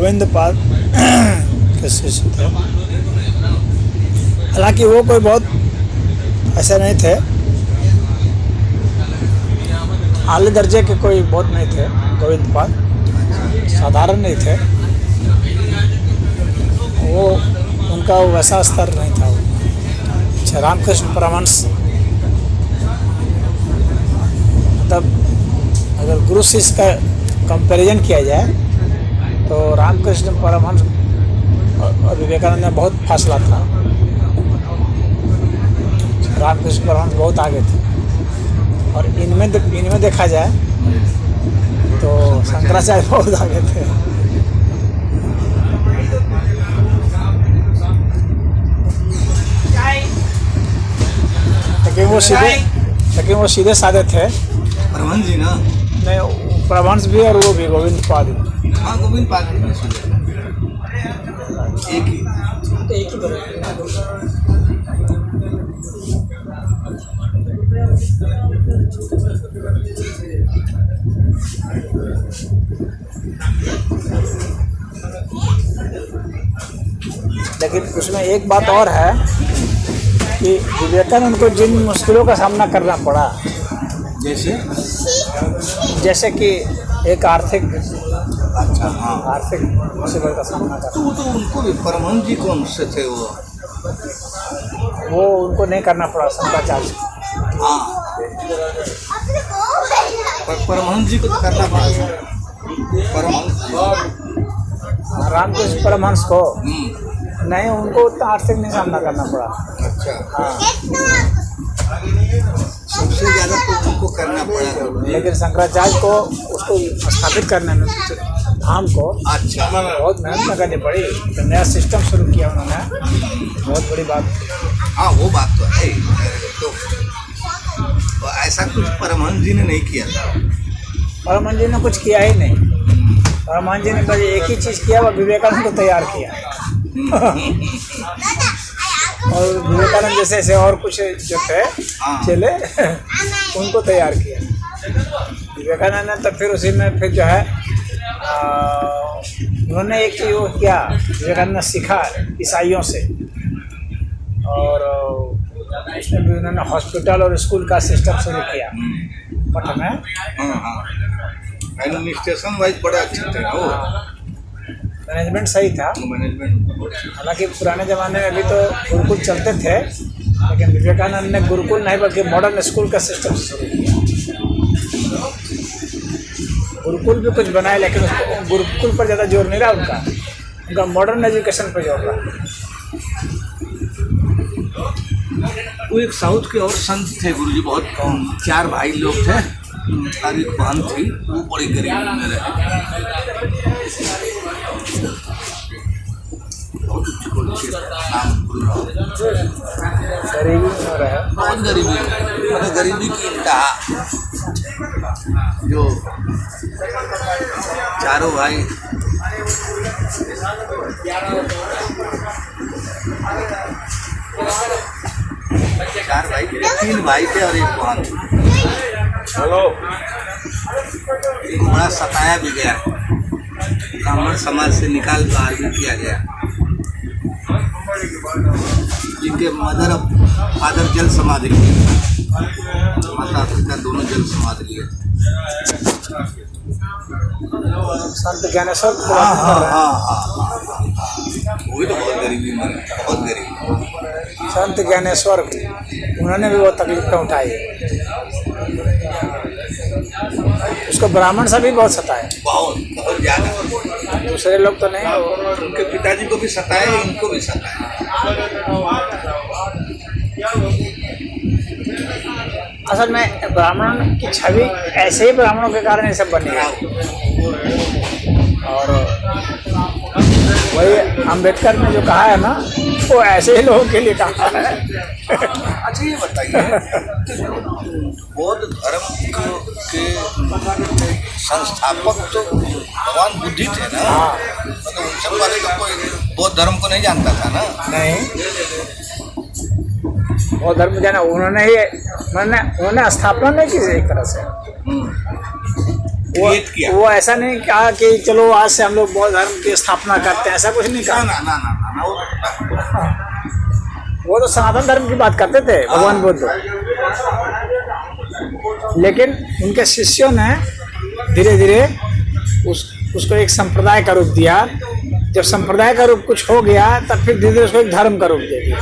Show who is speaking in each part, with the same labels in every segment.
Speaker 1: गोविंद पाद के शिष्य थे। हालांकि वो कोई बहुत ऐसे नहीं थे, आले दर्जे के कोई बहुत नहीं थे। गोविंद पाद साधारण नहीं थे, वो उनका वैसा स्तर नहीं था। अच्छा, रामकृष्ण परमहंस मतलब अगर गुरु शिष्य का कंपैरिजन किया जाए तो रामकृष्ण परमहंस और विवेकानंद में बहुत फासला था। रामकृष्ण परमहंस बहुत आगे थे, और इनमें देखा जाए तो शंकराचार्य बहुत आगे थे। लेकिन वो सीधे साधे थे।
Speaker 2: परमहंस जी ना?
Speaker 1: नहीं, परमहंस भी और वो भी गोविंद पाद भी।
Speaker 2: हाँ, गोविंद पाद भी एक ही
Speaker 1: लेकिन उसमें एक बात और है कि विवेकानंद को जिन मुश्किलों का सामना करना पड़ा, जैसे कि एक आर्थिक मुसीबत का सामना करना,
Speaker 2: तो वो तो उनको भी परमहंस जी कौन से थे
Speaker 1: वो उनको नहीं करना पड़ा शंकराचार्य।
Speaker 2: हाँ, पर परमहंस जी को तो करना पड़ा। परमहंस
Speaker 1: रामकृष्ण परमहंस को नहीं, उनको उतना आर्थिक नहीं सामना करना पड़ा।
Speaker 2: अच्छा,
Speaker 1: हाँ,
Speaker 2: सबसे ज़्यादा तो उनको करना पड़ा।
Speaker 1: लेकिन शंकराचार्य को उसको स्थापित करने में धाम को
Speaker 2: अच्छा,
Speaker 1: बहुत मेहनत करनी पड़ी। तो नया सिस्टम शुरू किया उन्होंने, बहुत बड़ी बात।
Speaker 2: हाँ, वो बात तो है। तो ऐसा कुछ परमहंस जी ने नहीं किया था।
Speaker 1: परमहंस जी ने कुछ किया ही नहीं। परमहंस जी ने बस एक ही चीज़ किया, वो विवेकानंद को तैयार किया। और विवेकानंद जैसे और कुछ जो थे चले उनको तैयार किया विवेकानंद ने। तो फिर उसी में फिर जो है उन्होंने एक चीज़ वो किया, विवेकानंद ने सीखा ईसाइयों से, और उसमें भी उन्होंने हॉस्पिटल और स्कूल का सिस्टम शुरू किया मठ में।
Speaker 2: एडमिनिस्ट्रेशन वाइज बड़ा अच्छा था वो,
Speaker 1: मैनेजमेंट सही था। हालांकि पुराने ज़माने में भी तो गुरुकुल चलते थे, लेकिन विवेकानंद ने गुरुकुल नहीं बल्कि मॉडर्न स्कूल का सिस्टम शुरू किया। गुरुकुल भी कुछ बनाए, लेकिन उसको गुरुकुल पर ज़्यादा जोर नहीं रहा उनका मॉडर्न एजुकेशन पर जोर रहा।
Speaker 2: वो एक साउथ के और संत थे गुरुजी, बहुत कम, 4 भाई लोग थे और एक बहन थी, वो बड़ी गरीबी में रहे।
Speaker 1: गरीबी में रहे,
Speaker 2: बहुत गरीबी, मतलब गरीबी की इंतहा। जो 4 भाई, 4 भाई, 3 भाई थे और एक बहन थी। एक बड़ा सताया भी गया, ब्राह्मण समाज से निकाल बाहर भी किया गया, जिनके मदर और फादर जल समाधि लिए, माता पिता दोनों जल समाधि लिए।
Speaker 1: संत ज्ञानेश्वर।
Speaker 2: वही तो बहुत गरीबी में, बहुत गरीबी।
Speaker 1: संत ज्ञानेश्वर उन्होंने भी वो तकलीफें उठाई। उसको ब्राह्मण से भी बहुत सताए,
Speaker 2: बहुत ज़्यादा।
Speaker 1: दूसरे लोग तो नहीं,
Speaker 2: उनके पिताजी को भी सताए, इनको भी सताए।
Speaker 1: असल में ब्राह्मण की छवि ऐसे ही ब्राह्मणों के कारण ये सब बनी है। और वही अम्बेडकर ने जो कहा है ना, वो ऐसे ही लोगों के लिए कहा है।
Speaker 2: अच्छा, ये बताइए, बौद्ध धर्म के संस्थापक तो भगवान बुद्ध थे ना?
Speaker 1: हाँ,
Speaker 2: मतलब उन सब वाले लोग कोई बौद्ध धर्म को नहीं जानता था ना?
Speaker 1: नहीं, वो धर्म जाना उन्होंने स्थापना नहीं की एक तरह से।
Speaker 2: क्रिएट किया।
Speaker 1: वो ऐसा नहीं कहा कि चलो आज से हम लोग बौद्ध धर्म की स्थापना करते हैं, ऐसा कुछ नहीं
Speaker 2: ना
Speaker 1: कहा।
Speaker 2: ना ना ना ना, ना
Speaker 1: वो तो सनातन धर्म की बात करते थे भगवान बुद्ध, लेकिन उनके शिष्यों ने धीरे धीरे उसको एक संप्रदाय का रूप दिया। जब संप्रदाय का रूप कुछ हो गया तब फिर धीरे धीरे उसको एक धर्म का रूप दे दिया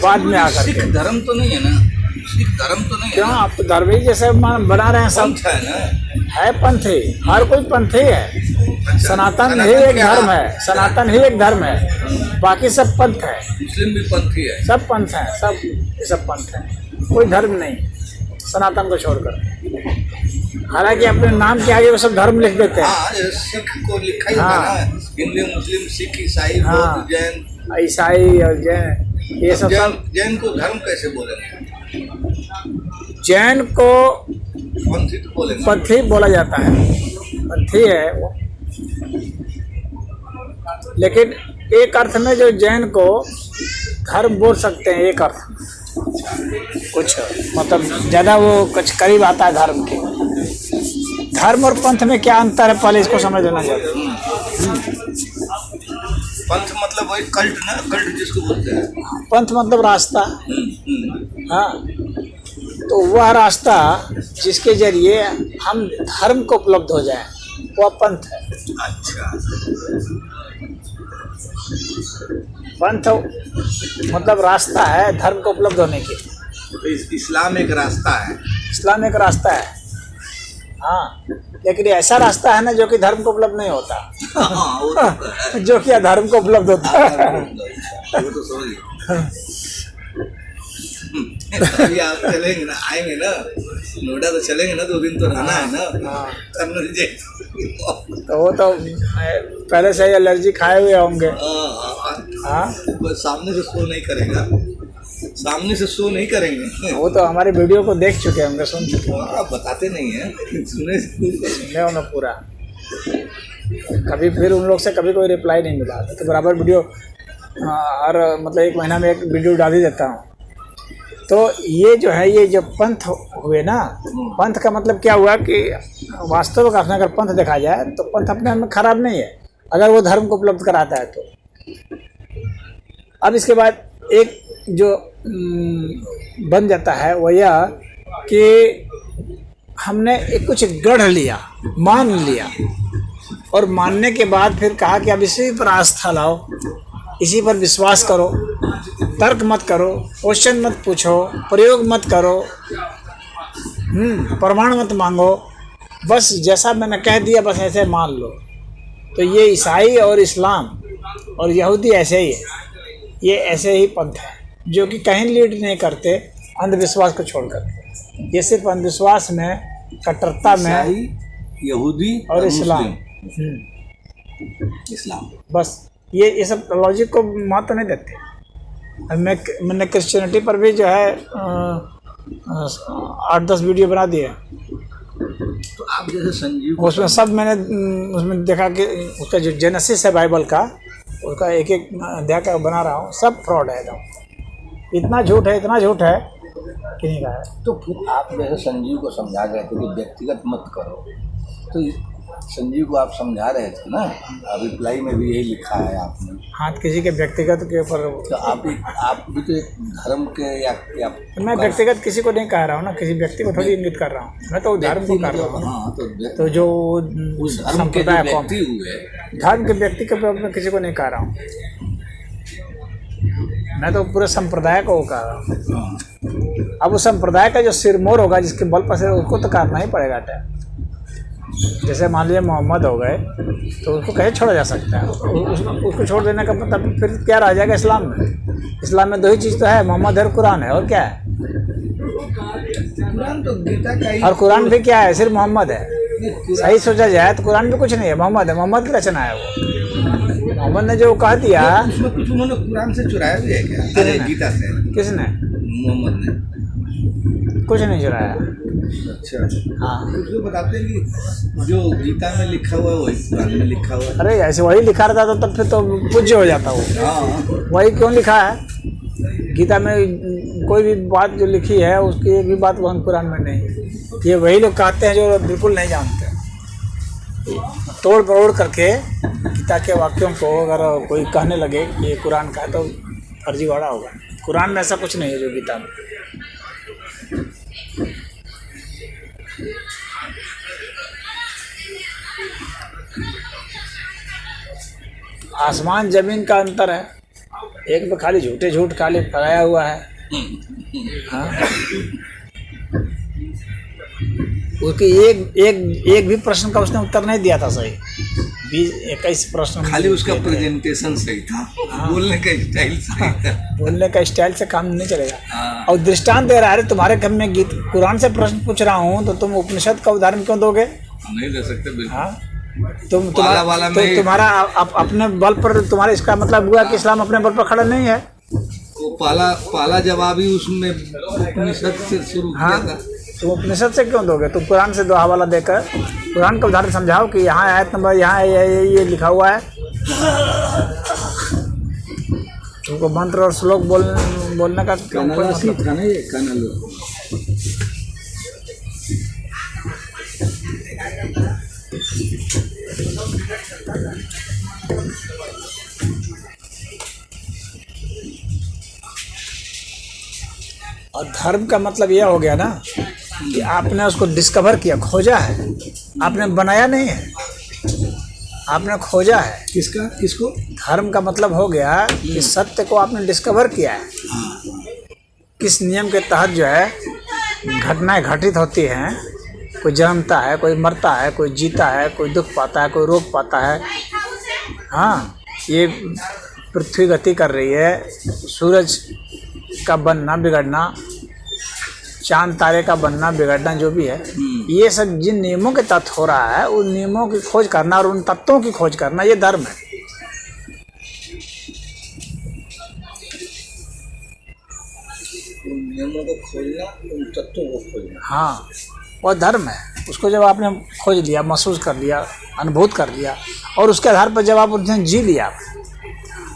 Speaker 1: बाद में आकर
Speaker 2: सिख
Speaker 1: के।
Speaker 2: धर्म तो नहीं है ना, सिख धर्म तो नहीं
Speaker 1: क्यों
Speaker 2: है ना,
Speaker 1: आप तो धर्म ही जैसे बना रहे हैं सब,
Speaker 2: पंथ है ना।
Speaker 1: है पंथ ही, हर कोई पंथ ही है। सनातन ही एक
Speaker 2: क्या?
Speaker 1: धर्म है, सनातन ही एक धर्म है, बाकी सब पंथ है,
Speaker 2: मुस्लिम भी पंथ ही है।
Speaker 1: सब पंथ है, सब पंथ है, कोई धर्म नहीं सनातन को छोड़कर। हालांकि अपने नाम के आगे वो सब धर्म लिख देते हैं।
Speaker 2: हाँ, जैसे सिख को लिखा ही होगा
Speaker 1: हाँ।
Speaker 2: ना, हिंदू मुस्लिम सिख ईसाई
Speaker 1: हाँ।
Speaker 2: बौद्ध जैन।
Speaker 1: ईसाई और जैन, ये सब सब
Speaker 2: जैन को धर्म कैसे बोलेंगे?
Speaker 1: जैन को
Speaker 2: पंथ ही तो बोलेंगे।
Speaker 1: पंथी बोला जाता है, पंथी है वो। लेकिन एक अर्थ में जो जैन को धर्म बोल सकते हैं, एक अर्थ कुछ मतलब ज़्यादा वो कुछ करीब आता है धर्म के। धर्म और पंथ में क्या अंतर है पहले इसको समझ लेना चाहिए।
Speaker 2: पंथ मतलब वही कल्ट ना, कल्ट जिसको बोलते हैं।
Speaker 1: पंथ मतलब रास्ता, हाँ, तो वह रास्ता जिसके जरिए हम धर्म को उपलब्ध हो जाए वह पंथ है।
Speaker 2: अच्छा,
Speaker 1: पंथ मतलब रास्ता है धर्म को उपलब्ध होने की।
Speaker 2: तो इस्लाम एक रास्ता है।
Speaker 1: इस्लाम एक रास्ता है, हाँ, लेकिन ऐसा रास्ता है ना जो कि धर्म को उपलब्ध नहीं होता।
Speaker 2: हाँ, वो तो है।
Speaker 1: जो कि अधर्म को उपलब्ध होता है।
Speaker 2: वो तो समझ अभी आप चलेंगे ना, आएंगे ना नोएडा, तो चलेंगे ना, 2 दिन तो रहना है ना।
Speaker 1: हाँ।
Speaker 2: करना दीजिए।
Speaker 1: तो वो तो पहले से ही एलर्जी खाए हुए होंगे। हाँ,
Speaker 2: बस सामने से शो नहीं करेगा, सामने से शो नहीं करेंगे।
Speaker 1: वो तो हमारे वीडियो को देख चुके होंगे, सुन चुके होंगे,
Speaker 2: आप बताते नहीं हैं, लेकिन सुने
Speaker 1: सुने होंगे पूरा। कभी फिर उन लोग से कभी कोई रिप्लाई नहीं मिला, तो बराबर वीडियो हर मतलब 1 महीना में एक वीडियो डाल ही देता हूँ। तो ये जो है, ये जो पंथ हुए ना, पंथ का मतलब क्या हुआ कि वास्तव में अगर पंथ देखा जाए तो पंथ अपने आप में खराब नहीं है अगर वो धर्म को उपलब्ध कराता है तो। अब इसके बाद एक जो बन जाता है वो यह कि हमने एक कुछ गढ़ लिया, मान लिया, और मानने के बाद फिर कहा कि अब इसी पर आस्था लाओ, इसी पर विश्वास करो, तर्क मत करो, क्वेश्चन मत पूछो, प्रयोग मत करो, प्रमाण मत मांगो, बस जैसा मैंने कह दिया बस ऐसे मान लो। तो ये ईसाई और इस्लाम और यहूदी ऐसे ही है, ये ऐसे ही पंथ है जो कि कहीं लीड नहीं करते अंधविश्वास को छोड़कर। ये सिर्फ अंधविश्वास में, कट्टरता में,
Speaker 2: यहूदी
Speaker 1: और इस्लाम,
Speaker 2: इस्लाम,
Speaker 1: बस ये सब लॉजिक को महत्व नहीं देते। मैंने क्रिश्चियनिटी पर भी जो है 8-10 वीडियो बना दिए।
Speaker 2: तो आप जैसे संजीव,
Speaker 1: उसमें सब मैंने उसमें देखा कि उसका जो जेनेसिस है बाइबल का, उसका एक एक अध्याय का बना रहा हूँ, सब फ्रॉड है एकदम। इतना झूठ है, इतना झूठ है कि नहीं कहा है।
Speaker 2: तो फिर आप जैसे संजीव को समझा रहे थे कि व्यक्तिगत मत करो, तो संजीव को आप समझा रहे थे ना, रिप्लाई में भी यही लिखा है आपने।
Speaker 1: हाँ, किसी के व्यक्तिगत के ऊपर
Speaker 2: तो आप भी तो एक धर्म के या
Speaker 1: मैं व्यक्तिगत किसी को नहीं कह रहा हूँ ना, किसी व्यक्ति को थोड़ी इंगित कर रहा हूँ, मैं तो धर्म को कर रहा हूँ।
Speaker 2: हाँ,
Speaker 1: तो जो
Speaker 2: उस धर्म के
Speaker 1: संप्रदाय
Speaker 2: जो
Speaker 1: कौन
Speaker 2: व्यक्ति हुए,
Speaker 1: धर्म के व्यक्ति के ऊपर मैं किसी को नहीं कह रहा हूँ, मैं तो पूरे संप्रदाय को कह रहा हूँ। अब उस संप्रदाय का जो सिरमौर होगा, जिसके बल पर से, उसको तो करना ही पड़ेगा टाइम। जैसे मान लीजिए मोहम्मद हो गए, तो उसको कैसे छोड़ा जा सकता है? उसको छोड़ देने का मतलब फिर क्या रह जाएगा इस्लाम में? इस्लाम में 2 ही चीज़ तो है, मोहम्मद और कुरान है, और क्या है?
Speaker 2: कुरान तो गीता का ही,
Speaker 1: और कुरान भी क्या है? सिर्फ मोहम्मद है। सही सोचा जाए तो कुरान भी कुछ नहीं है, मोहम्मद है, मोहम्मद की रचना है वो। मोहम्मद ने जो कह दिया,
Speaker 2: उसमें कुछ उन्होंने कुरान से चुराया भी है क्या? अरे गीता से
Speaker 1: किसने?
Speaker 2: मोहम्मद ने
Speaker 1: कुछ नहीं चुराया।
Speaker 2: अच्छा,
Speaker 1: हाँ,
Speaker 2: उसको बताते हैं कि जो गीता में लिखा हुआ है वही कुरान में लिखा हुआ है।
Speaker 1: अरे ऐसे वही लिखा रहता तो तब फिर तो पूज्य हो जाता वो।
Speaker 2: हाँ,
Speaker 1: वही क्यों लिखा है? गीता में कोई भी बात जो लिखी है उसकी एक भी बात वहाँ कुरान में नहीं। ये वही लोग कहते हैं जो बिल्कुल नहीं जानते। तोड़ मरोड़ करके गीता के वाक्यों को अगर कोई कहने लगे कि ये कुरान का है तो फर्जीवाड़ा होगा। कुरान में ऐसा कुछ नहीं है जो गीता में। आसमान जमीन का अंतर है, एक में खाली झूठे झूठ खाली फैलाया हुआ है। हाँ, उसके एक भी प्रश्न का उसने उत्तर नहीं दिया था सही। 21 प्रश्न
Speaker 2: खाली उसका प्रेजेंटेशन सही था। हाँ। बोलने का स्टाइल सही था।
Speaker 1: बोलने का स्टाइल से काम नहीं चलेगा।
Speaker 2: हाँ।
Speaker 1: और दृष्टांत दे रहा है, तुम्हारे घर में गीत कुरान से प्रश्न पूछ रहा हूँ तो तुम उपनिषद का उदाहरण क्यों दोगे?
Speaker 2: नहीं दे सकते बिल्कुल।
Speaker 1: हाँ, तुम्हारा अपने बल पर, तुम्हारा इसका मतलब हुआ कि इस्लाम अपने बल पर खड़ा नहीं है।
Speaker 2: वो पहला जवाब ही उसमें उपनिषद से शुरू किया था।
Speaker 1: तुम उपनिषद से क्यों दोगे? तुम कुरान से दो हवाला देकर कुरान का उदाहरण समझाओ कि यहाँ आयत नंबर यहाँ ये लिखा हुआ है। तुमको मंत्र और श्लोक बोलने का क्यों मतलब
Speaker 2: था? नहीं, कानलो
Speaker 1: और धर्म का मतलब यह हो गया ना कि आपने उसको डिस्कवर किया, खोजा है, आपने बनाया नहीं है, आपने खोजा है।
Speaker 2: किसको?
Speaker 1: धर्म का मतलब हो गया कि सत्य को आपने डिस्कवर किया है। किस नियम के तहत जो है घटनाएं घटित होती हैं, कोई जन्मता है, कोई मरता है, कोई जीता है, कोई दुख पाता है, कोई रोग पाता है। हाँ, ये पृथ्वी गति कर रही है, सूरज का बनना बिगड़ना, चांद तारे का बनना बिगड़ना जो भी है, ये सब जिन नियमों के तहत हो रहा है उन नियमों की खोज करना और उन तत्वों की खोज करना, ये धर्म है।
Speaker 2: उन नियमों को खोजना, उन तत्वों को खोजना।
Speaker 1: हाँ, वो धर्म है। उसको जब आपने खोज लिया, महसूस कर लिया, अनुभूत कर लिया और उसके आधार पर जब आप उनसे जी लिया,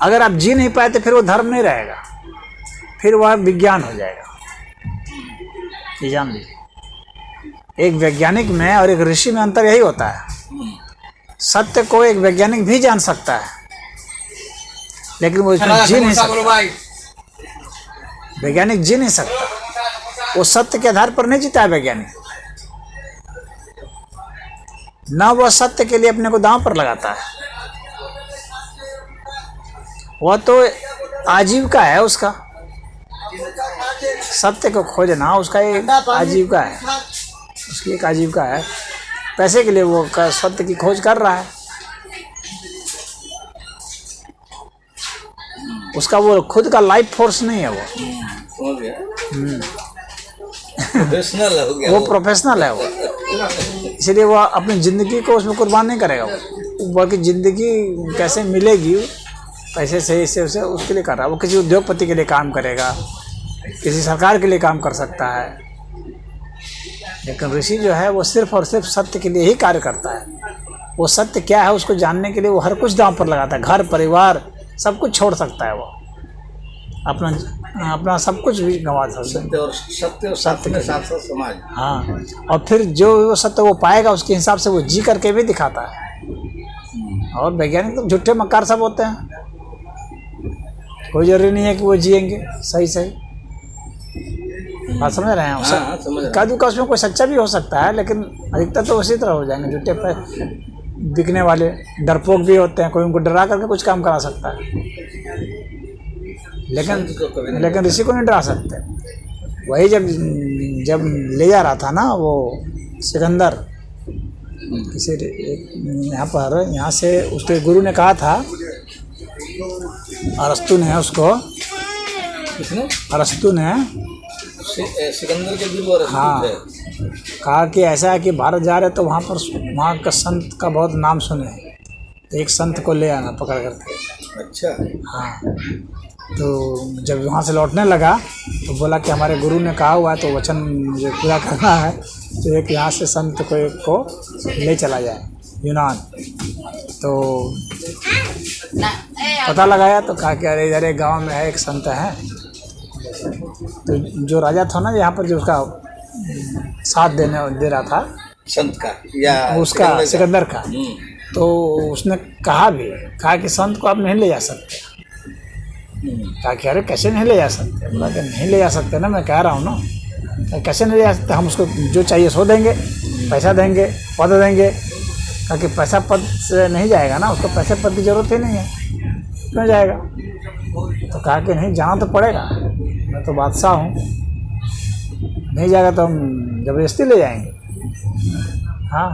Speaker 1: अगर आप जी नहीं पाए तो फिर वो धर्म नहीं रहेगा, फिर वह विज्ञान हो जाएगा। ये जान लीजिए, एक वैज्ञानिक में और एक ऋषि में अंतर यही होता है। सत्य को एक वैज्ञानिक भी जान सकता है लेकिन वो इसमें जी नहीं सकता। वैज्ञानिक जी नहीं सकता, वो सत्य के आधार पर नहीं जीता है वैज्ञानिक। ना वह सत्य के लिए अपने को दांव पर लगाता है, वह तो आजीविका है उसका। सत्य को खोजना उसका एक आजीविका है, उसकी एक आजीविका है। पैसे के लिए वो सत्य की खोज कर रहा है, उसका वो खुद का लाइफ फोर्स नहीं है। वो
Speaker 2: प्रोफेशनल हो गया,
Speaker 1: वो प्रोफेशनल है वो, इसलिए वो अपनी ज़िंदगी को उसमें कुर्बान नहीं करेगा। वो बल्कि ज़िंदगी कैसे मिलेगी पैसे से, इससे उसे उसके लिए कर रहा है। वो किसी उद्योगपति के लिए काम करेगा, किसी सरकार के लिए काम कर सकता है, लेकिन ऋषि जो है वो सिर्फ और सिर्फ सत्य के लिए ही कार्य करता है। वो सत्य क्या है उसको जानने के लिए वो हर कुछ दांव पर लगाता है। घर परिवार सब कुछ छोड़ सकता है, वो अपना सब कुछ भी गंवा सकता है।
Speaker 2: सत्य के साथ साथ समाज।
Speaker 1: हाँ, और फिर जो वो सत्य वो पाएगा उसके हिसाब से वो जी करके भी दिखाता है। और वैज्ञानिक तो झूठे मक्कार सब होते हैं, कोई जरूरी नहीं है कि वो जिएंगे सही सही। बात समझ रहे हैं?
Speaker 2: हाँ,
Speaker 1: कादू का उसमें कोई सच्चा भी हो सकता है, लेकिन अधिकतर तो उसी तरह हो जाएंगे झूठे पे दिखने वाले। डरपोक भी होते हैं, कोई उनको डरा करके कुछ काम करा सकता है, लेकिन ऋषि को नहीं डरा सकते। वही जब ले जा रहा था ना वो सिकंदर किसी यहाँ से उसके गुरु ने कहा था, अरस्तु ने उसको, अरस्तु ने
Speaker 2: सिकंदर के गुरु अरस्तु
Speaker 1: हाँ
Speaker 2: थे।
Speaker 1: कहा कि ऐसा है कि भारत जा रहे तो वहाँ का संत का बहुत नाम सुने, तो एक संत को ले आना पकड़ करके।
Speaker 2: अच्छा।
Speaker 1: हाँ, तो जब वहाँ से लौटने लगा तो बोला कि हमारे गुरु ने कहा हुआ है तो वचन मुझे पूरा करना है, तो एक यहाँ से संत को ले चला जाए यूनान। तो पता लगाया तो कहा कि अरे इधर एक गाँव में है एक संत है। तो जो राजा था ना यहाँ पर जो उसका साथ दे रहा था
Speaker 2: संत का या
Speaker 1: उसका सिकंदर का।
Speaker 2: हम्म,
Speaker 1: तो उसने कहा कि संत को आप नहीं ले जा सकते। कहा कि अरे कैसे नहीं ले जा सकते? बोला कि नहीं ले जा सकते ना, मैं कह रहा हूँ ना। कहा, कैसे नहीं ले जा सकते? हम उसको जो चाहिए सो देंगे, पैसा देंगे, पद देंगे। कहा कि पैसा पद से नहीं जाएगा ना, उसको पैसे पद की ज़रूरत ही नहीं है, क्यों जाएगा? तो कहा कि नहीं, जाना तो पड़ेगा, मैं तो बादशाह हूँ, नहीं जाएगा तो हम ज़बरदस्ती ले जाएंगे। हाँ,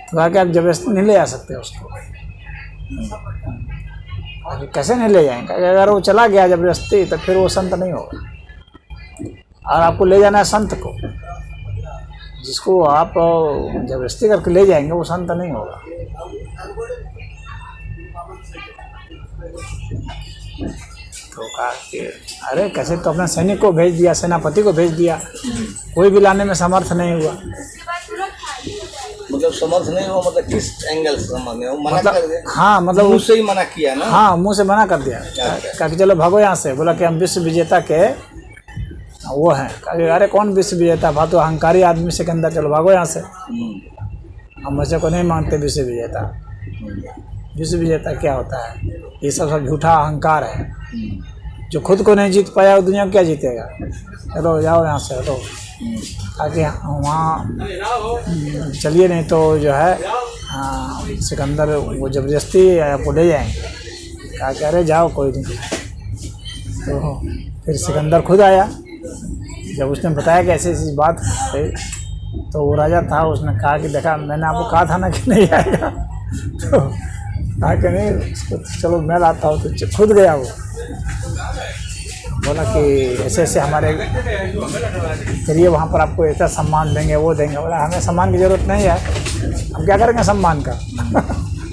Speaker 1: तो कहा कि आप ज़बरदस्ती नहीं ले जा सकते उसको। अरे कैसे नहीं ले जाएंगे? अगर वो चला गया ज़बरदस्ती तो फिर वो संत नहीं होगा। और आपको ले जाना है संत को, जिसको आप ज़बरदस्ती करके ले जाएंगे वो संत नहीं होगा। तो कहा कि अरे कैसे, तो अपने सैनिक को भेज दिया, सेनापति को भेज दिया, कोई भी लाने में समर्थ नहीं हुआ।
Speaker 2: मतलब समर्थ नहीं हो, मतलब किस एंगल से समर्थ नहीं हो? मना
Speaker 1: मतलब
Speaker 2: कर दिया?
Speaker 1: हाँ, मतलब
Speaker 2: मुंह से ही मना किया ना?
Speaker 1: हाँ, मुंह से मना कर दिया। कहा कि चलो भागो यहाँ से। बोला कि हम विश्व विजेता के वो हैं। कहा कि अरे कौन विश्व विजेता? तो अहंकारी आदमी सिकंदर, चलो भागो यहाँ से, हम बच्चे को नहीं मानते विश्व विजेता। विश्व विजेता क्या होता है? ये सब झूठा अहंकार है। जो खुद को नहीं जीत पाया वो दुनिया को क्या जीतेगा? चलो जाओ यहाँ से, हटो। ताकि वहाँ चलिए, नहीं तो जो है सिकंदर वो ज़बरदस्ती आपको ले जाएंगे। कहा कि अरे जाओ, कोई नहीं। तो फिर सिकंदर खुद आया। जब उसने बताया कि ऐसी ऐसी बात है, तो वो राजा था, उसने कहा कि देखा, मैंने आपको कहा था ना कि नहीं आएगा। तो कहा कि नहीं, उसको चलो मैं लाता हूँ। तो खुद गया वो, बोला कि ऐसे ऐसे हमारे चलिए वहाँ पर आपको ऐसा सम्मान देंगे, वो देंगे। बोला हमें सम्मान की ज़रूरत नहीं है, हम क्या करेंगे सम्मान का।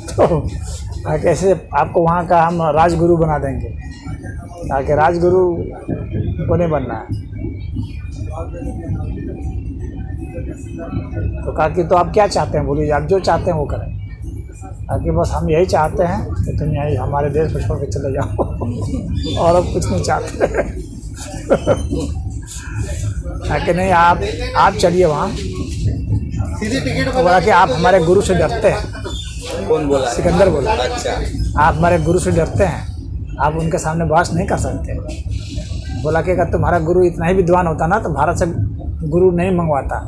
Speaker 1: तो कैसे आपको वहाँ का हम राजगुरु बना देंगे। ताकि राजगुरु को नहीं बनना है। तो कहा कि तो आप क्या चाहते हैं? बोलिए, आप जो चाहते हैं वो करें। ताकि बस हम यही चाहते हैं कि तुम यही हमारे देश को छोड़ के चले जाओ, और अब कुछ नहीं चाहते। ताकि नहीं, आप चलिए वहाँ। तो बोला कि आप हमारे गुरु से डरते हैं।
Speaker 2: कौन बोला?
Speaker 1: सिकंदर बोला।
Speaker 2: अच्छा,
Speaker 1: आप हमारे गुरु से डरते हैं, आप उनके सामने बहस नहीं कर सकते। बोला कि अगर तुम्हारा गुरु इतना ही विद्वान होता ना तो भारत से गुरु नहीं मंगवाता।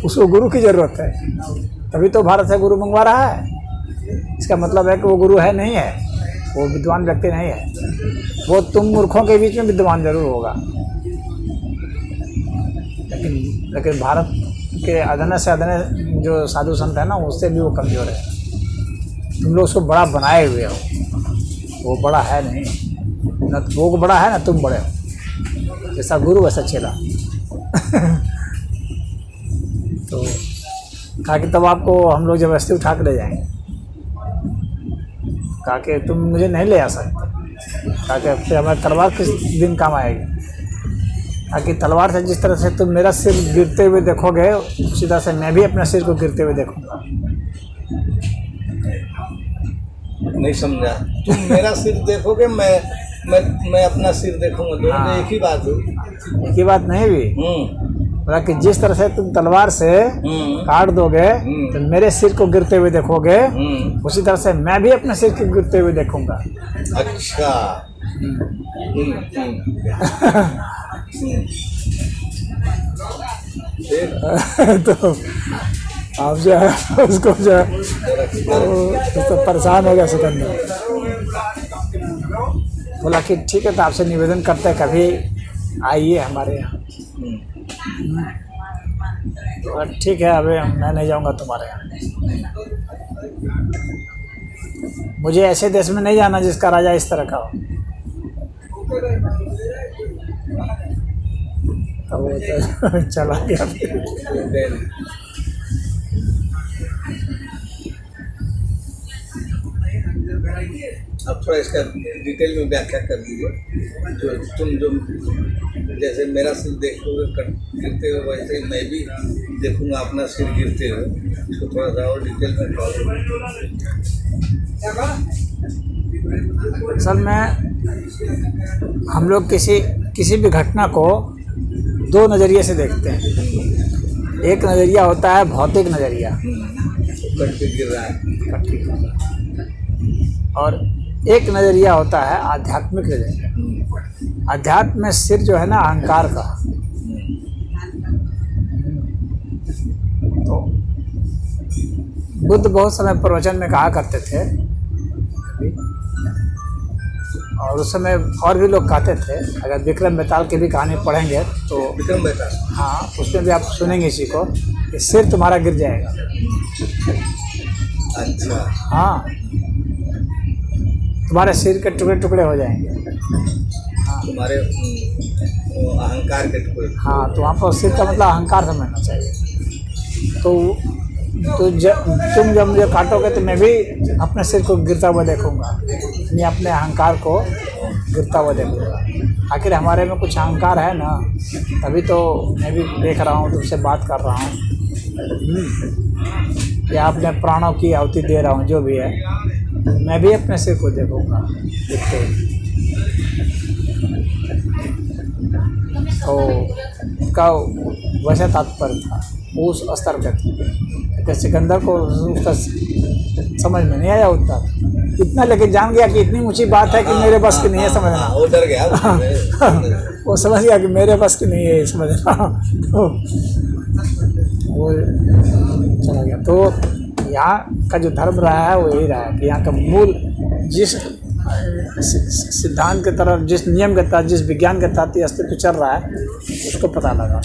Speaker 1: उसको गुरु की ज़रूरत है, तभी तो भारत से गुरु मंगवा रहा है। इसका मतलब है कि वो गुरु है नहीं है, वो विद्वान व्यक्ति नहीं है। वो तुम मूर्खों के बीच में विद्वान जरूर होगा, लेकिन भारत के अदने से अदने जो साधु संत है ना, उससे भी वो कमज़ोर है। तुम लोग उसको बड़ा बनाए हुए हो, वो बड़ा है नहीं। न वो बड़ा है ना तुम बड़े हो। जैसा गुरु वैसा चेला। तो कहा कि तब आपको हम लोग ज़बरदस्ती उठा के ले जाएंगे। कहा कि तुम मुझे नहीं ले आ सकते। कहा कि फिर हमारी तलवार किस दिन काम आएगी? कहा कि तलवार से जिस तरह से तुम मेरा सिर गिरते हुए देखोगे, उसी तरह से मैं भी अपने सिर को गिरते हुए देखूंगा।
Speaker 2: नहीं समझा। तुम मेरा सिर देखोगे, मैं अपना सिर देखूंगा, दोनों तो एक ही बात है।
Speaker 1: एक ही बात नहीं भी। बोला कि जिस तरह से तुम तलवार से काट दोगे तो मेरे सिर को गिरते हुए देखोगे, उसी तरह से मैं भी अपने सिर को गिरते हुए देखूंगा।
Speaker 2: अच्छा।
Speaker 1: तो आप जो है उसको जो है तो परेशान हो गया सिकंदर। बोला कि ठीक है, तो आपसे निवेदन करते हैं कभी आइए हमारे यहाँ। ठीक है, अभी मैं नहीं जाऊँगा तुम्हारे यहाँ। मुझे ऐसे देश में नहीं जाना जिसका राजा इस तरह का हो। तो वो तो चला गया।
Speaker 2: अब थोड़ा इसका डिटेल में व्याख्या कर दीजिए। जो जैसे मेरा सिर देखोगे गिरते हुए, वैसे ही मैं भी देखूंगा अपना सिर गिरते हुए। इसको थोड़ा सा और डिटेल में
Speaker 1: असल में हम लोग किसी भी घटना को दो नज़रिए से देखते हैं। एक नज़रिया होता है भौतिक नज़रिया,
Speaker 2: कट के गिर रहा है,
Speaker 1: और एक नज़रिया होता है आध्यात्मिक नज़रिया। अध्यात्म में सिर जो है ना अहंकार का। तो बुद्ध बहुत समय प्रवचन में कहा करते थे, और उस समय और भी लोग कहते थे। अगर विक्रम बेताल की भी कहानी पढ़ेंगे तो
Speaker 2: विक्रम बेताल,
Speaker 1: हाँ, उसमें भी आप सुनेंगे इसी को कि सिर तुम्हारा गिर जाएगा।
Speaker 2: अच्छा,
Speaker 1: हाँ, तुम्हारे सिर के टुकड़े टुकड़े हो जाएंगे। हाँ,
Speaker 2: तुम्हारे वो अहंकार के टुकड़े।
Speaker 1: हाँ, तो वहाँ पर सिर का मतलब अहंकार समझना चाहिए। तो तुम जब मुझे काटोगे तो मैं भी अपने सिर को गिरता हुआ देखूंगा, मैं अपने अहंकार को गिरता हुआ देखूंगा। आखिर हमारे में कुछ अहंकार है ना, तभी तो मैं भी देख रहा हूँ, तुमसे बात कर रहा हूँ, या अपने प्राणों की आहुति दे रहा हूँ, जो भी है। मैं भी अपने सिर को देखूंगा देखते। तो उसका वैसा तात्पर्य था, उस स्तर का था। सिकंदर को उसका समझ में नहीं आया उतना, इतना लेकिन जान गया कि इतनी ऊंची बात है कि मेरे बस की नहीं है समझना।
Speaker 2: वो डर गया,
Speaker 1: वो समझ गया कि मेरे बस की नहीं है समझना, तो वो चला गया। तो यहाँ का जो धर्म रहा है वो यही रहा है कि यहाँ का मूल जिस सिद्धांत के तरफ, जिस नियम के तहत, जिस विज्ञान के तहत ये अस्तित्व चल रहा है, उसको पता लगा।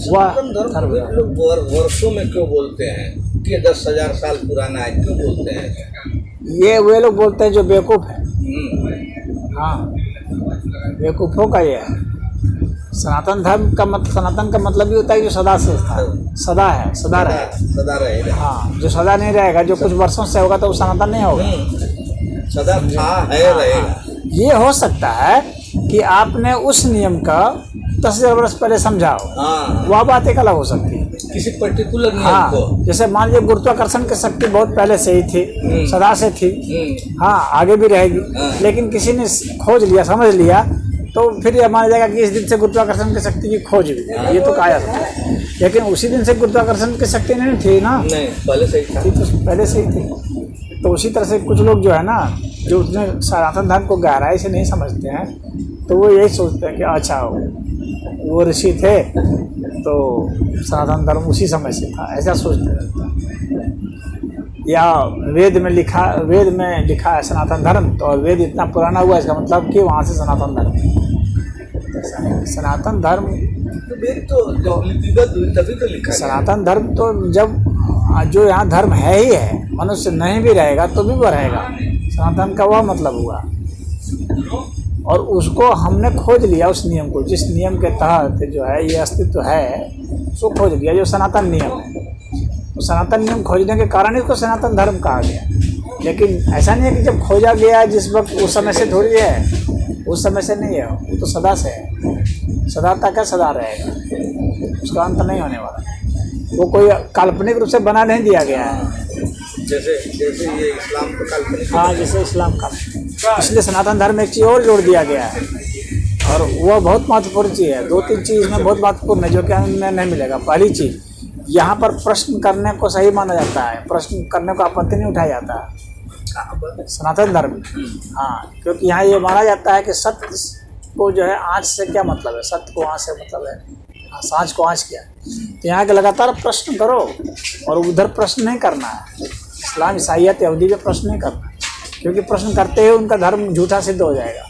Speaker 1: वह धर्म
Speaker 2: लोग वर्षों में क्यों बोलते हैं कि 10,000 साल पुराना है, क्यों बोलते हैं?
Speaker 1: ये वे लोग बोलते हैं जो बेवकूफ़ है। हाँ, बेवकूफ़ों का ये है। सनातन धर्म का सनातन का मतलब ये होता है जो सदा से था, सदा है, सदा रहेगा। हाँ, जो सदा नहीं रहेगा, जो कुछ वर्षों से होगा तो वो सनातन नहीं होगा,
Speaker 2: सदा था है रहेगा।
Speaker 1: ये हो सकता है कि आपने उस नियम का 10,000 वर्ष पहले समझा हो, वह बात एक अलग हो सकती है
Speaker 2: किसी पर्टिकुलर नियम
Speaker 1: हाँ,
Speaker 2: को।
Speaker 1: जैसे मान लीजिए गुरुत्वाकर्षण की शक्ति बहुत पहले से ही थी, सदा से थी, हाँ, आगे भी रहेगी, लेकिन किसी ने खोज लिया, समझ लिया, तो फिर यह माना जाएगा कि इस दिन से गुरुत्वाकर्षण की शक्ति की खोज हुई, ये तो कहा जा सकता है। लेकिन उसी दिन से गुरुत्वाकर्षण की शक्ति नहीं थी ना,
Speaker 2: नहीं, पहले से ही था,
Speaker 1: तो पहले से ही थी। तो उसी तरह से कुछ लोग जो है ना, जो उसने सनातन धर्म को गहराई से नहीं समझते हैं, तो वो यही सोचते हैं कि अच्छा वो ऋषि थे तो सनातन धर्म उसी समय से था, ऐसा सोचते हैं। या वेद में लिखा है सनातन धर्म, तो वेद इतना पुराना हुआ, इसका मतलब कि वहाँ से सनातन धर्म। सनातन धर्म
Speaker 2: वेद तो लिपिबद्ध तभी तो लिखा है।
Speaker 1: सनातन धर्म तो जब जो यहाँ धर्म है ही है, मनुष्य नहीं भी रहेगा तो भी वो रहेगा, सनातन का वह मतलब हुआ। और उसको हमने खोज लिया, उस नियम को, जिस नियम के तहत जो है ये अस्तित्व है, उसको खोज लिया, जो सनातन नियम है। तो सनातन नियम खोजने के कारण ही उसको सनातन धर्म कहा गया। लेकिन ऐसा नहीं है कि जब खोजा गया जिस वक्त, उस समय से थोड़ी है, उस समय से नहीं है, वो तो सदा से है, सदा तक है, सदा रहेगा, उसका अंत नहीं होने वाला। वो कोई काल्पनिक रूप से बना नहीं दिया गया है,
Speaker 2: जैसे ये इस्लाम को काल्पनिक।
Speaker 1: हाँ, जैसे इस्लाम का। इसलिए सनातन धर्म में एक चीज़ और जोड़ दिया गया है, और वह बहुत महत्वपूर्ण चीज़ है। 2-3 चीज़ इसमें बहुत महत्वपूर्ण है जो कि हमें नहीं मिलेगा। पहली चीज़, यहाँ पर प्रश्न करने को सही माना जाता है, प्रश्न करने को आपत्ति नहीं उठाया जाता है सनातन धर्म। हाँ, क्योंकि यहाँ ये माना जाता है कि सत्य को जो है आँच से क्या मतलब है, सत्य को आँच से मतलब है, हाँ, सांच को आँच क्या। तो यहाँ के लगातार प्रश्न करो, और उधर प्रश्न नहीं करना है, इस्लाम, ईसाईयत, यहूदी पे प्रश्न नहीं करना है, क्योंकि प्रश्न करते ही उनका धर्म झूठा सिद्ध हो जाएगा।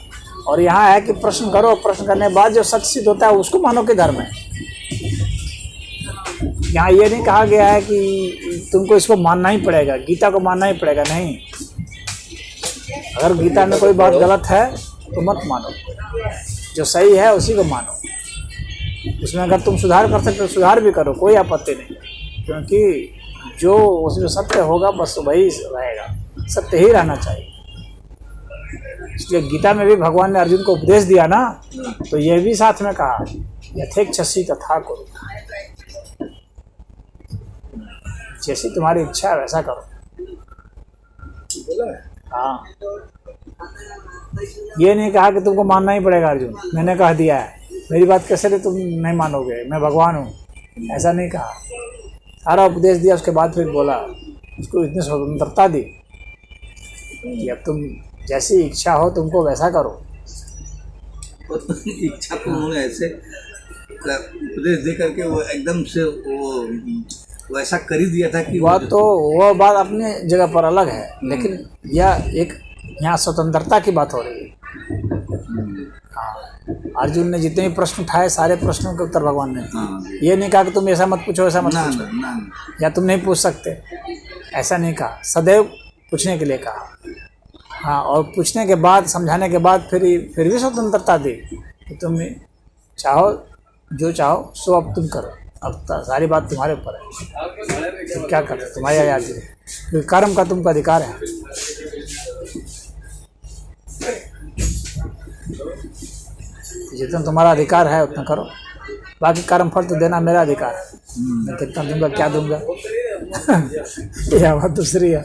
Speaker 1: और यहाँ है कि प्रश्न करो, प्रश्न करने के बाद जो सत्य सिद्ध होता है उसको मानो कि धर्म है। यहाँ ये नहीं कहा गया है कि तुमको इसको मानना ही पड़ेगा, गीता को मानना ही पड़ेगा, नहीं। अगर गीता में कोई बात गलत है तो मत मानो, जो सही है उसी को मानो। उसमें अगर तुम सुधार कर सकते हो सुधार भी करो, कोई आपत्ति नहीं, क्योंकि जो उसमें सत्य होगा बस वही रहेगा, सत्य ही रहना चाहिए। इसलिए गीता में भी भगवान ने अर्जुन को उपदेश दिया ना, तो यह भी साथ में कहा, यथेच्छसि तथा कुरु, जैसी तुम्हारी इच्छा है वैसा करो। हाँ, ये नहीं कहा कि तुमको मानना ही पड़ेगा अर्जुन, मैंने कह दिया है, मेरी बात कैसे रे तुम नहीं मानोगे, मैं भगवान हूँ, ऐसा नहीं कहा। सारा उपदेश दिया, उसके बाद फिर बोला, उसको इतनी स्वतंत्रता दी कि अब तुम जैसी इच्छा हो तुमको वैसा करो।
Speaker 2: इच्छा तो उन्होंने ऐसे उपदेश दे करके वो एकदम से वो ऐसा कर ही दिया था कि
Speaker 1: वो बात अपनी जगह पर अलग है, लेकिन यह एक यहाँ स्वतंत्रता की बात हो रही है। हाँ, अर्जुन ने जितने भी प्रश्न उठाए सारे प्रश्नों के उत्तर भगवान ने दिए। ये नहीं कहा कि तुम ऐसा मत पूछो, ऐसा मत पूछो, या तुम नहीं पूछ सकते, ऐसा नहीं कहा। सदैव पूछने के लिए कहा। हाँ, और पूछने के बाद, समझाने के बाद फिर भी स्वतंत्रता दी कि तुम चाहो जो चाहो सो अब तुम करो, अब सारी बात तुम्हारे ऊपर है, तुम क्या करते, तुम्हारी आज़ादी है, क्योंकि कर्म का तुमको अधिकार है। जितना तुम्हारा अधिकार है उतना करो, बाकी कर्म फल तो देना मेरा अधिकार है, कितना दूंगा क्या दूंगा यह बात दूसरी है।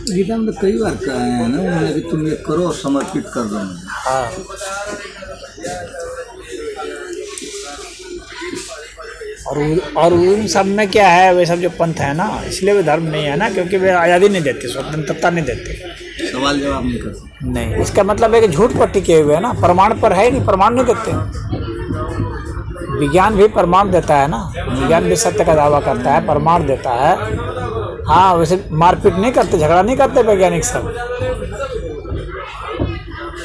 Speaker 2: गीता में तो कई बार कहा है ना उन्होंने कि तुम ये करो और समर्पित कर दो।
Speaker 1: हाँ, और उन सब में क्या है, वे सब जो पंथ है ना, इसलिए वे धर्म नहीं है ना, क्योंकि वे आज़ादी नहीं देते, स्वतंत्रता नहीं देते,
Speaker 2: सवाल जवाब नहीं कर सकते।
Speaker 1: नहीं, इसका मतलब है कि झूठ पर टिके हुए है ना, प्रमाण पर है नहीं, प्रमाण नहीं देते। विज्ञान भी प्रमाण देता है ना, विज्ञान भी सत्य का दावा करता है, प्रमाण देता है। हाँ, वैसे मारपीट नहीं करते, झगड़ा नहीं करते वैज्ञानिक सब।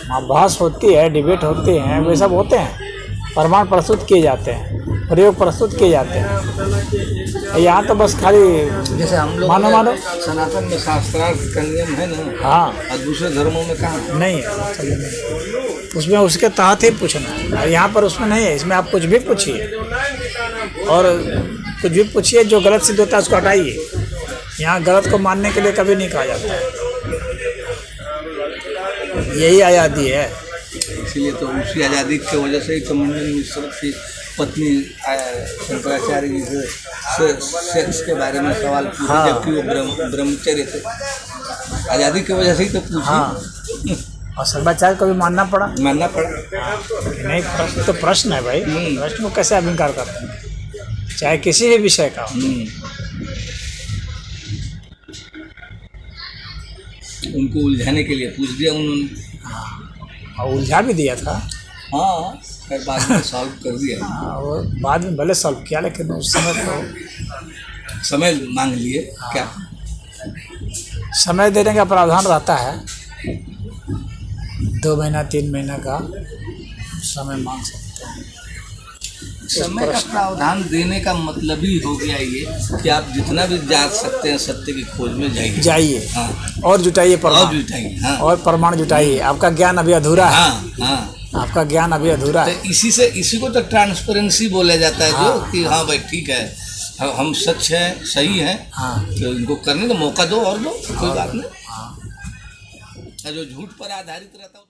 Speaker 1: हाँ, बहस होती है, डिबेट होते हैं, वे सब होते हैं, प्रमाण प्रस्तुत किए जाते हैं, प्रयोग प्रस्तुत किए जाते हैं। यहाँ तो बस खाली
Speaker 2: जैसे हम लोग
Speaker 1: मानो
Speaker 2: सनातन में शास्त्रार्थ का नियम है ना।
Speaker 1: हाँ,
Speaker 2: और दूसरे धर्मों में कहाँ
Speaker 1: नहीं है, उसमें उसके तहत ही पूछना है। यहाँ पर उसमें नहीं है, इसमें आप कुछ भी पूछिए, और कुछ भी पूछिए, जो गलत सिद्ध होता है उसको हटाइए। यहाँ गलत को मानने के लिए कभी नहीं कहा जाता है, यही आज़ादी है।
Speaker 2: इसलिए तो उसी आज़ादी की वजह से ही तो मंडन मिश्र की पत्नी शंकराचार्य जी से सेक्स के बारे में सवाल पूछे। हाँ। जबकि वो ब्रह्मचर्य थे, आज़ादी की वजह से ही तो पूछी। हाँ।
Speaker 1: और शंकराचार्य को भी मानना पड़ा।
Speaker 2: हाँ।
Speaker 1: नहीं, प्रश्न तो प्रश्न है भाई, प्रश्न को कैसे आप इनकार करते हैं, चाहे किसी भी विषय का हो।
Speaker 2: उनको उलझाने के लिए पूछ दिया उन्होंने।
Speaker 1: और उलझा भी दिया था।
Speaker 2: हाँ, फिर बाद में सॉल्व कर दिया।
Speaker 1: हाँ, वो बाद में भले सॉल्व किया, लेकिन उस समय तो
Speaker 2: समय मांग लिए। हाँ। क्या
Speaker 1: समय देने का प्रावधान रहता है, 2 महीना 3 महीना का समय मांग सकते हैं।
Speaker 2: समय का प्रावधान देने का मतलब ही हो गया ये कि आप जितना भी जा सकते हैं सत्य की खोज में जाइए। हाँ।
Speaker 1: और जुटाइए प्रमाण,
Speaker 2: हाँ।
Speaker 1: और प्रमाण जुटाइए। आपका ज्ञान अभी अधूरा है।
Speaker 2: हाँ। हाँ।
Speaker 1: आपका ज्ञान अभी अधूरा है।
Speaker 2: इसी को तो ट्रांसपेरेंसी बोला जाता है। हाँ। जो कि हाँ भाई ठीक है, हम सच हैं, सही हैं। हाँ। तो इनको करने का मौका दो और दो, कोई बात नहीं। हाँ। जो झूठ पर आधारित रहता है